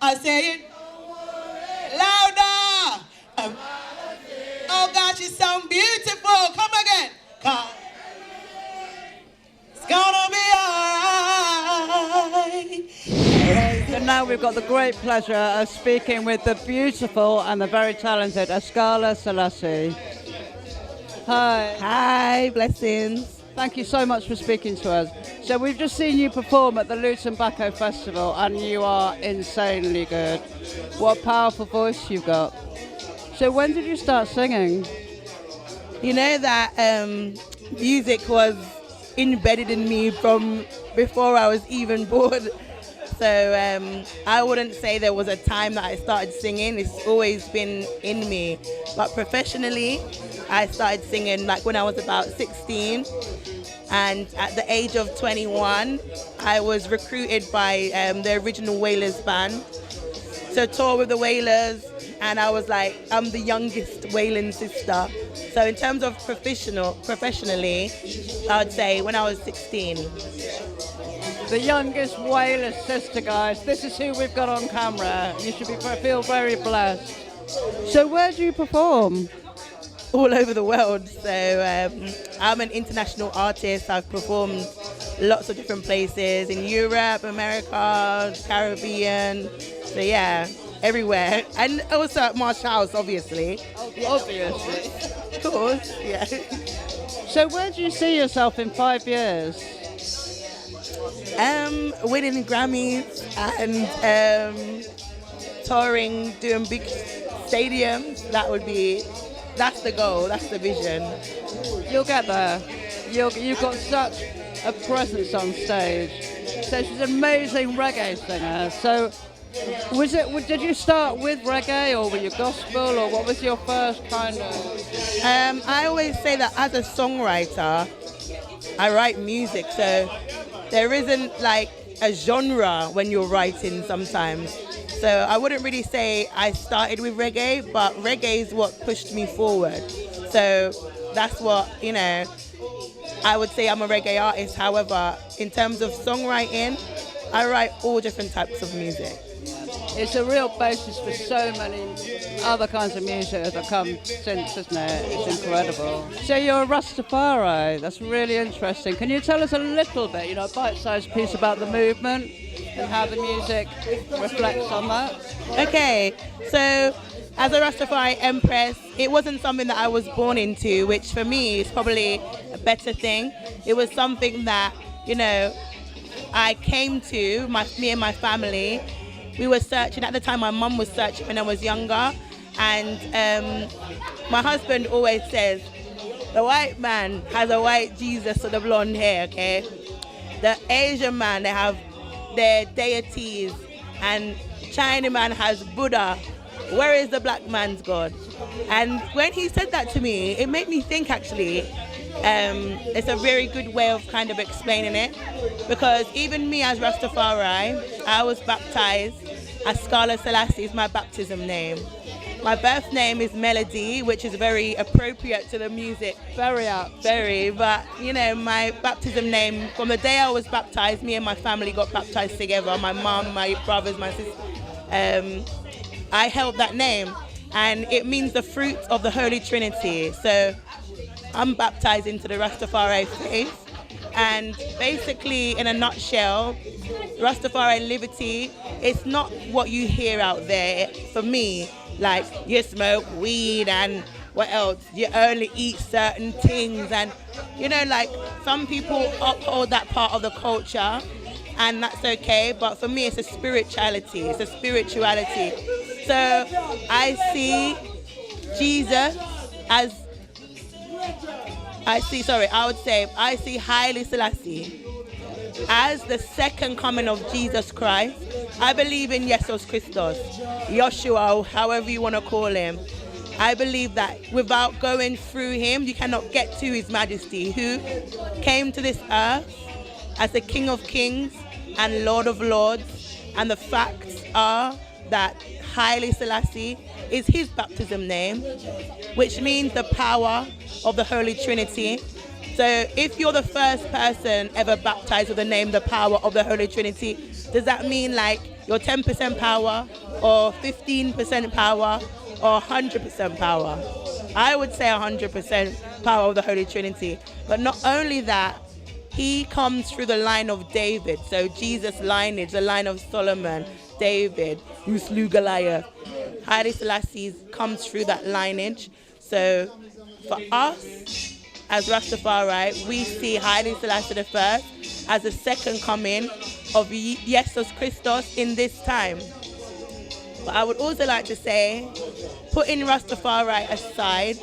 I say it louder. Oh gosh, you sound beautiful. Come again. Come. It's gonna be alright. So now we've got the great pleasure of speaking with the beautiful and the very talented Ascala Selassie. Hi. Hi, blessings. Thank you so much for speaking to us. So we've just seen you perform at the Luton BAAKO Festival and you are insanely good. What a powerful voice you've got. So when did you start singing? You know that music was embedded in me from before I was even born. So I wouldn't say there was a time that I started singing. It's always been in me. But professionally, I started singing like when I was about 16. And at the age of 21, I was recruited by the original Wailers band to tour with the Wailers. And I was like, I'm the youngest Wailing sister. So in terms of professionally, I would say when I was 16. The youngest Wailer sister, guys. This is who we've got on camera. You should feel very blessed. So where do you perform? All over the world. So I'm an international artist. I've performed lots of different places in Europe, America, Caribbean. So yeah, everywhere. And also at Marsh House, obviously. Obviously. Of course, yeah. So where do you see yourself in 5 years? Winning Grammys and touring, doing big stadiums. That's the goal, that's the vision. You'll get there. You've got such a presence on stage. So she's an amazing reggae singer. So did you start with reggae or were you gospel or what was your first kind of? I always say that as a songwriter, I write music. So there isn't like a genre when you're writing sometimes. So I wouldn't really say I started with reggae, but reggae is what pushed me forward. So that's what, I would say I'm a reggae artist. However, in terms of songwriting, I write all different types of music. It's a real basis for so many other kinds of music that have come since, isn't it? It's incredible. So you're a Rastafari. That's really interesting. Can you tell us a little bit, a bite-sized piece about the movement and how the music reflects on that? Okay, so as a Rastafari Empress, it wasn't something that I was born into, which for me is probably a better thing. It was something that, I came to, me and my family. We were searching, at the time my mum was searching when I was younger, and my husband always says, the white man has a white Jesus with the blonde hair, okay? The Asian man, they have their deities, and China man has Buddha. Where is the black man's God? And when he said that to me, it made me think actually, it's a very good way of kind of explaining it, because even me as Rastafari, I was baptized. Ascala Selassie is my baptism name. My birth name is Melody, which is very appropriate to the music. Very apt. Very, but my baptism name, from the day I was baptized, me and my family got baptized together. My mom, my brothers, my sister. I held that name, and it means the fruit of the Holy Trinity. So I'm baptized into the Rastafari faith. And basically, in a nutshell, Rastafari liberty, it's not what you hear out there. For me, like you smoke weed and what else? You only eat certain things, and like some people uphold that part of the culture, and that's okay. But for me, it's a spirituality. It's a spirituality. So I see Jesus as I see Haile Selassie as the second coming of Jesus Christ. I believe in Jesus Christos, Joshua, however you want to call him. I believe that without going through him, you cannot get to his majesty, who came to this earth as the King of Kings and Lord of Lords. And the facts are that Haile Selassie is his baptism name, which means the power of the Holy Trinity. So if you're the first person ever baptized with the name, the power of the Holy Trinity, does that mean like you're 10% power or 15% power or 100% power? I would say 100% power of the Holy Trinity. But not only that, he comes through the line of David. So Jesus' lineage, the line of Solomon, David, who slew Goliath. Haile Selassie comes through that lineage. So for us, as Rastafari, we see Haile Selassie I as the second coming of Jesus Christos in this time. But I would also like to say, putting Rastafari aside,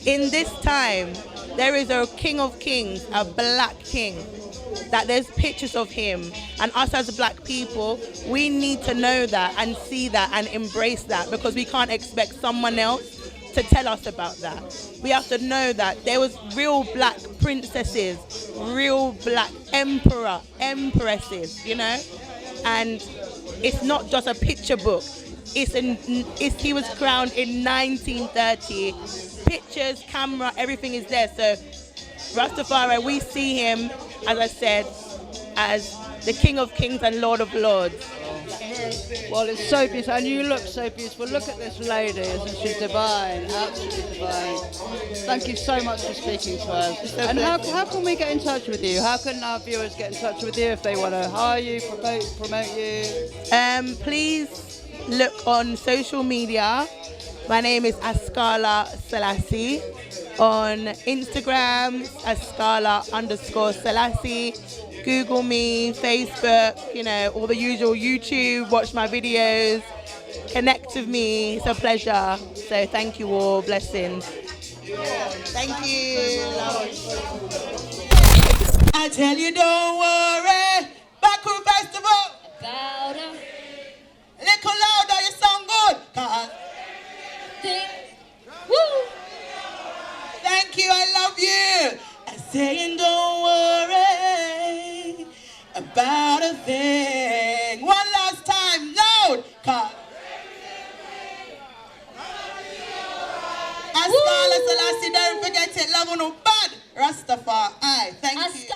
in this time, there is a King of Kings, a black king, that there's pictures of him. And us as black people, we need to know that and see that and embrace that, because we can't expect someone else to tell us about that. We have to know that there was real black princesses, real black empresses, you know? And it's not just a picture book. He was crowned in 1930. Pictures, camera, everything is there. So Rastafari, we see him, as I said, as the King of Kings and Lord of Lords. Well, it's so beautiful, and you look so beautiful. Look at this lady, isn't she divine? Absolutely divine. Thank you so much for speaking to us. And how can we get in touch with you? How can our viewers get in touch with you if they want to hire you, promote you? Please look on social media. My name is Askala Selassie. On Instagram, Askala_Selassie. Google me, Facebook, you know, all the usual, YouTube, watch my videos, connect with me. It's a pleasure. So thank you all. Blessings. Thank you. I tell you, don't worry. BAAKO Festival. Louder. Little louder, you sound good. Woo! Thank you, I love you. I'm saying don't worry about a thing. One last time, loud. Askala Selassie, don't forget it. Love on no bad. Rastafari. Thank you.